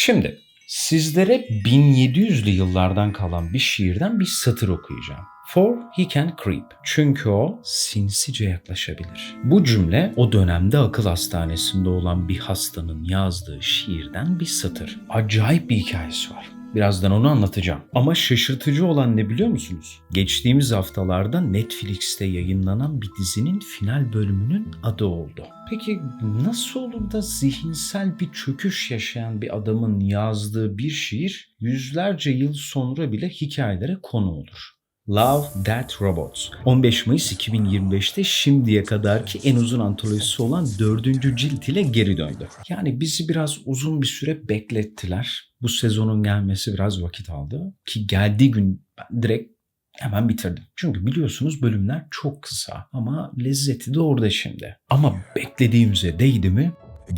Şimdi sizlere 1700'lü yıllardan kalan bir şiirden bir satır okuyacağım. For he can creep. Çünkü o sinsice yaklaşabilir. Bu cümle o dönemde akıl hastanesinde olan bir hastanın yazdığı şiirden bir satır. Acayip bir hikayesi var. Birazdan onu anlatacağım. Ama şaşırtıcı olan ne biliyor musunuz? Geçtiğimiz haftalarda Netflix'te yayınlanan bir dizinin final bölümünün adı oldu. Peki nasıl olur da zihinsel bir çöküş yaşayan bir adamın yazdığı bir şiir yüzlerce yıl sonra bile hikayelere konu olur? Love, Death, Robots. 15 Mayıs 2025'te şimdiye kadarki en uzun antolojisi olan 4. cilt ile geri döndü. Yani bizi biraz uzun bir süre beklettiler. Bu sezonun gelmesi biraz vakit aldı. Ki geldiği gün ben direkt hemen bitirdim. Çünkü biliyorsunuz bölümler çok kısa ama lezzeti de orada şimdi. Ama beklediğimize değdi mi?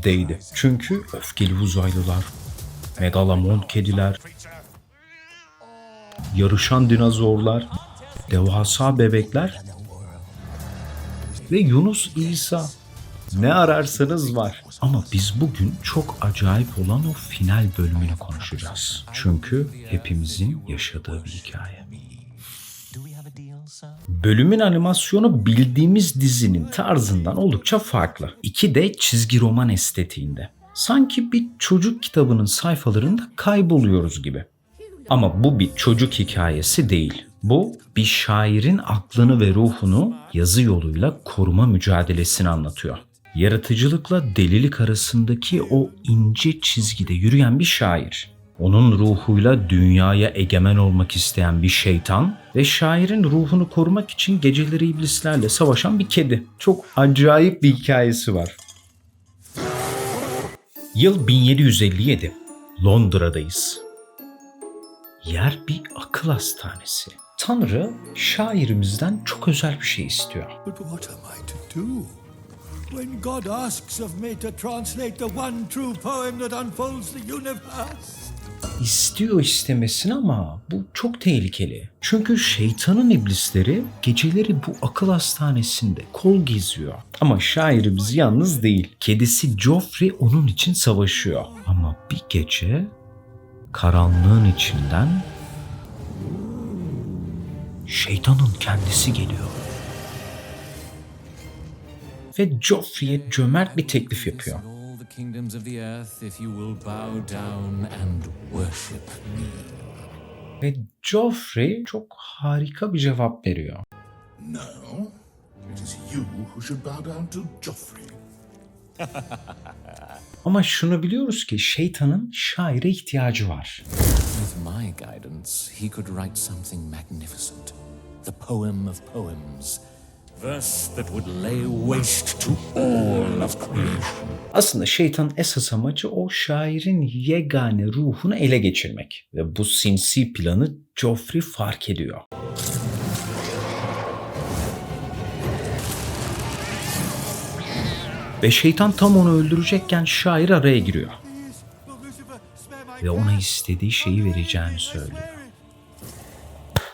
Değdi. Çünkü öfkeli uzaylılar, megalamon kediler, yarışan dinozorlar, devasa bebekler ve Yunus İsa. Ne ararsanız var. Ama biz bugün çok acayip olan o final bölümünü konuşacağız. Çünkü hepimizin yaşadığı bir hikaye. Bölümün animasyonu bildiğimiz dizinin tarzından oldukça farklı. İki de çizgi roman estetiğinde. Sanki bir çocuk kitabının sayfalarında kayboluyoruz gibi. Ama bu bir çocuk hikayesi değil. Bu bir şairin aklını ve ruhunu yazı yoluyla koruma mücadelesini anlatıyor. Yaratıcılıkla delilik arasındaki o ince çizgide yürüyen bir şair. Onun ruhuyla dünyaya egemen olmak isteyen bir şeytan ve şairin ruhunu korumak için geceleri iblislerle savaşan bir kedi. Çok acayip bir hikayesi var. Yıl 1757. Londra'dayız. Yer bir akıl hastanesi. Tanrı şairimizden çok özel bir şey istiyor. But what am I to do? When God asks of me to translate the one true poem that unfolds the universe. İstiyor istemesini ama bu çok tehlikeli. Çünkü şeytanın iblisleri geceleri bu akıl hastanesinde kol geziyor. Ama şairimiz yalnız değil. Kedisi Joffrey onun için savaşıyor. Ama bir gece karanlığın içinden şeytanın kendisi geliyor. Ve Joffrey'e cömert bir teklif yapıyor. Ve Joffrey çok harika bir cevap veriyor. No, it is you who should bow down to Joffrey. Ama şunu biliyoruz ki şeytanın şaire ihtiyacı var. With my guidance, he could write something magnificent. The poem of poems. Verse that would lay waste to all of creation. Aslında şeytanın esas amacı o şairin yegane ruhunu ele geçirmek. Ve bu sinsi planı Joffrey fark ediyor. Ve şeytan tam onu öldürecekken şair araya giriyor. Ve ona istediği şeyi vereceğini söylüyor.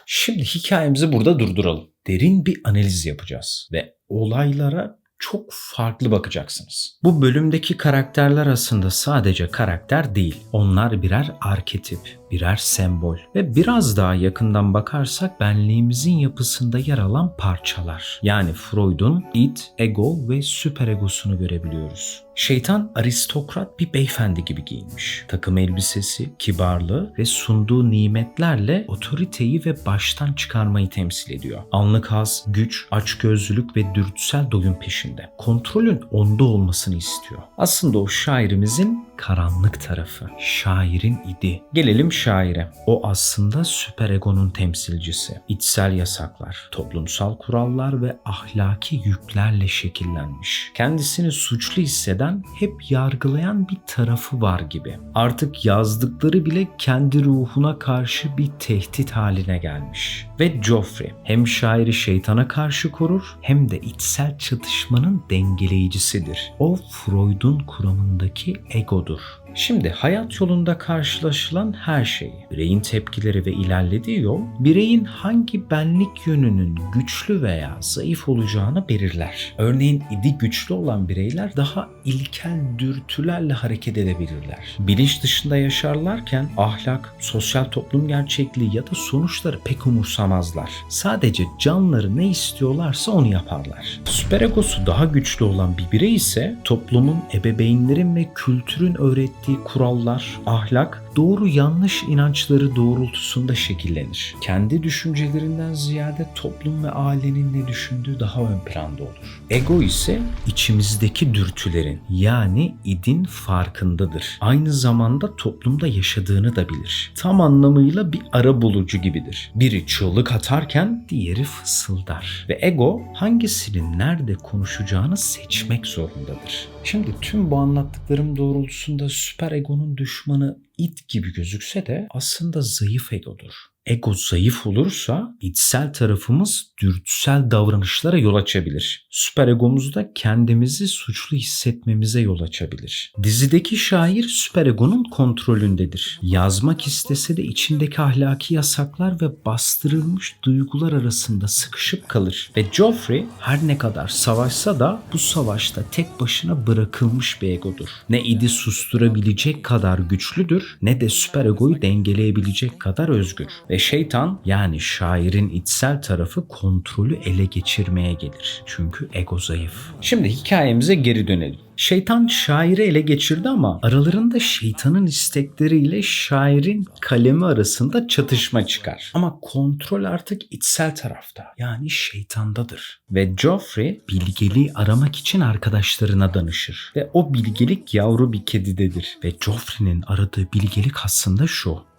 Şimdi hikayemizi burada durduralım. Derin bir analiz yapacağız ve olaylara çok farklı bakacaksınız. Bu bölümdeki karakterler aslında sadece karakter değil. Onlar birer arketip, birer sembol ve biraz daha yakından bakarsak benliğimizin yapısında yer alan parçalar. Yani Freud'un id, ego ve süperegosunu görebiliyoruz. Şeytan aristokrat bir beyefendi gibi giyinmiş. Takım elbisesi, kibarlığı ve sunduğu nimetlerle otoriteyi ve baştan çıkarmayı temsil ediyor. Anlık haz, güç, açgözlülük ve dürtüsel doyum peşinde. Kontrolün onda olmasını istiyor. Aslında o şairimizin karanlık tarafı. Şairin idi. Gelelim şaire. O aslında süperegonun temsilcisi. İçsel yasaklar, toplumsal kurallar ve ahlaki yüklerle şekillenmiş. Kendisini suçlu hisseden, hep yargılayan bir tarafı var gibi. Artık yazdıkları bile kendi ruhuna karşı bir tehdit haline gelmiş. Ve Joffrey hem şairi şeytana karşı korur hem de içsel çatışmanın dengeleyicisidir. O Freud'un kuramındaki egodur. Şimdi hayat yolunda karşılaşılan her şeyi, bireyin tepkileri ve ilerlediği yol, bireyin hangi benlik yönünün güçlü veya zayıf olacağını belirler. Örneğin idi güçlü olan bireyler daha ilkel dürtülerle hareket edebilirler. Bilinç dışında yaşarlarken ahlak, sosyal toplum gerçekliği ya da sonuçları pek umursamazlar. Sadece canları ne istiyorlarsa onu yaparlar. Süperegosu daha güçlü olan bir birey ise toplumun, ebeveynlerin ve kültürün öğrettiği kurallar, ahlak, doğru yanlış inançları doğrultusunda şekillenir. Kendi düşüncelerinden ziyade toplum ve ailenin ne düşündüğü daha ön planda olur. Ego ise içimizdeki dürtülerin yani idin farkındadır. Aynı zamanda toplumda yaşadığını da bilir. Tam anlamıyla bir arabulucu gibidir. Biri çığlık atarken diğeri fısıldar. Ve ego hangisinin nerede konuşacağını seçmek zorundadır. Şimdi tüm bu anlattıklarım doğrultusunda süper egonun düşmanı id gibi gözükse de aslında zayıf egodur. Ego zayıf olursa içsel tarafımız dürtüsel davranışlara yol açabilir. Süper egomuzda kendimizi suçlu hissetmemize yol açabilir. Dizideki şair süper egonun kontrolündedir. Yazmak istese de içindeki ahlaki yasaklar ve bastırılmış duygular arasında sıkışıp kalır. Ve Joffrey her ne kadar savaşsa da bu savaşta tek başına bırakılmış bir egodur. Ne idi susturabilecek kadar güçlüdür ne de süper egoyu dengeleyebilecek kadar özgür. Ve şeytan yani şairin içsel tarafı kontrolü ele geçirmeye gelir. Çünkü ego zayıf. Şimdi hikayemize geri dönelim. Şeytan şairi ele geçirdi ama aralarında şeytanın istekleriyle şairin kalemi arasında çatışma çıkar. Ama kontrol artık içsel tarafta yani şeytandadır. Ve Joffrey bilgeliği aramak için arkadaşlarına danışır. Ve o bilgelik yavru bir kedidedir. Ve Joffrey'nin aradığı bilgelik aslında şu.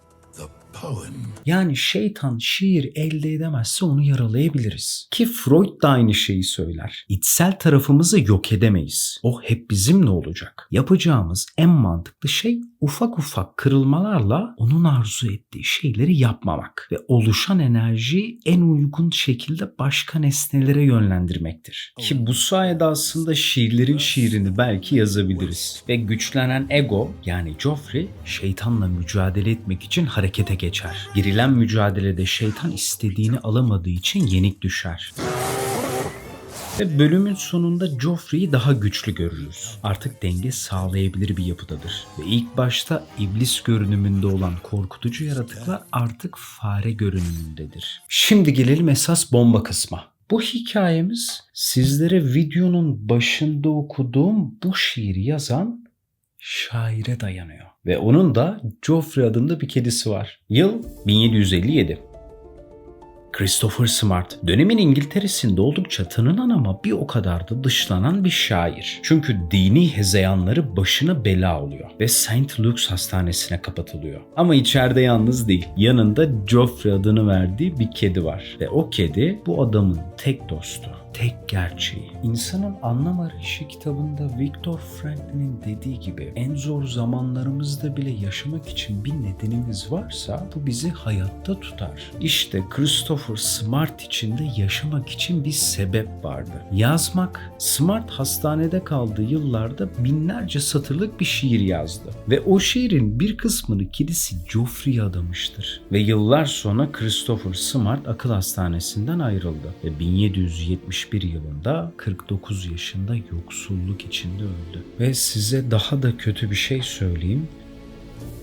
Poem. Yani şeytan şiir elde edemezse onu yaralayabiliriz. Ki Freud da aynı şeyi söyler. İçsel tarafımızı yok edemeyiz. O hep bizimle olacak. Yapacağımız en mantıklı şey ufak ufak kırılmalarla onun arzu ettiği şeyleri yapmamak ve oluşan enerjiyi en uygun şekilde başka nesnelere yönlendirmektir. Ki bu sayede aslında şiirlerin şiirini belki yazabiliriz. Ve güçlenen ego yani Joffrey şeytanla mücadele etmek için harekete geçer. Girilen mücadelede şeytan istediğini alamadığı için yenik düşer. Ve bölümün sonunda Joffrey'i daha güçlü görürüz. Artık denge sağlayabilir bir yapıdadır. Ve ilk başta iblis görünümünde olan korkutucu yaratıklar artık fare görünümündedir. Şimdi gelelim esas bomba kısma. Bu hikayemiz sizlere videonun başında okuduğum bu şiiri yazan şaire dayanıyor. Ve onun da Joffrey adında bir kedisi var. Yıl 1757. Christopher Smart, dönemin İngiltere'sinde oldukça tanınan ama bir o kadar da dışlanan bir şair. Çünkü dini hezeyanları başına bela oluyor ve St. Luke's hastanesine kapatılıyor. Ama içeride yalnız değil, yanında Joffrey adını verdiği bir kedi var. Ve o kedi bu adamın tek dostu, tek gerçeği. İnsanın Anlam Arayışı kitabında Viktor Franklin'in dediği gibi en zor zamanlarımızda bile yaşamak için bir nedenimiz varsa bu bizi hayatta tutar. İşte Christopher Smart için de yaşamak için bir sebep vardı. Yazmak. Smart hastanede kaldığı yıllarda binlerce satırlık bir şiir yazdı. Ve o şiirin bir kısmını kedisi Joffrey'e adamıştır. Ve yıllar sonra Christopher Smart akıl hastanesinden ayrıldı. Ve 1771 yılında 49 yaşında yoksulluk içinde öldü. Ve size daha da kötü bir şey söyleyeyim.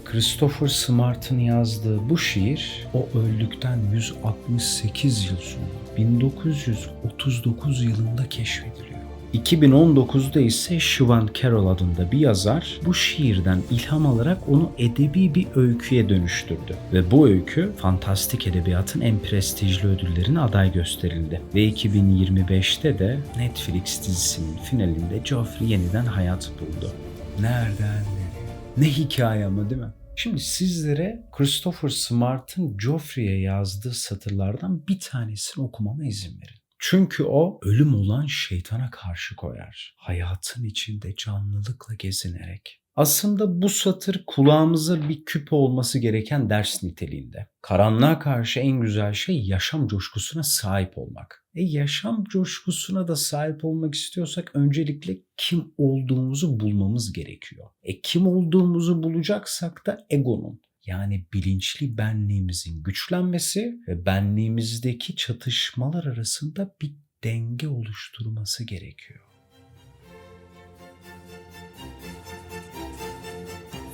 Christopher Smart'ın yazdığı bu şiir o öldükten 168 yıl sonra 1939 yılında keşfediliyor. 2019'da ise Siobhan Carroll adında bir yazar bu şiirden ilham alarak onu edebi bir öyküye dönüştürdü. Ve bu öykü fantastik edebiyatın en prestijli ödüllerine aday gösterildi. Ve 2025'te de Netflix dizisinin finalinde Joffrey yeniden hayat buldu. Nereden nereye? Ne hikaye ama değil mi? Şimdi sizlere Christopher Smart'ın Joffrey'e yazdığı satırlardan bir tanesini okumama izin verin. Çünkü o ölüm olan şeytana karşı koyar. Hayatın içinde canlılıkla gezinerek. Aslında bu satır kulağımıza bir küpe olması gereken ders niteliğinde. Karanlığa karşı en güzel şey yaşam coşkusuna sahip olmak. Yaşam coşkusuna da sahip olmak istiyorsak öncelikle kim olduğumuzu bulmamız gerekiyor. Kim olduğumuzu bulacaksak da egonun, yani bilinçli benliğimizin güçlenmesi ve benliğimizdeki çatışmalar arasında bir denge oluşturması gerekiyor.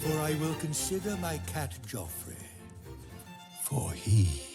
For I will consider my cat Joffrey, for he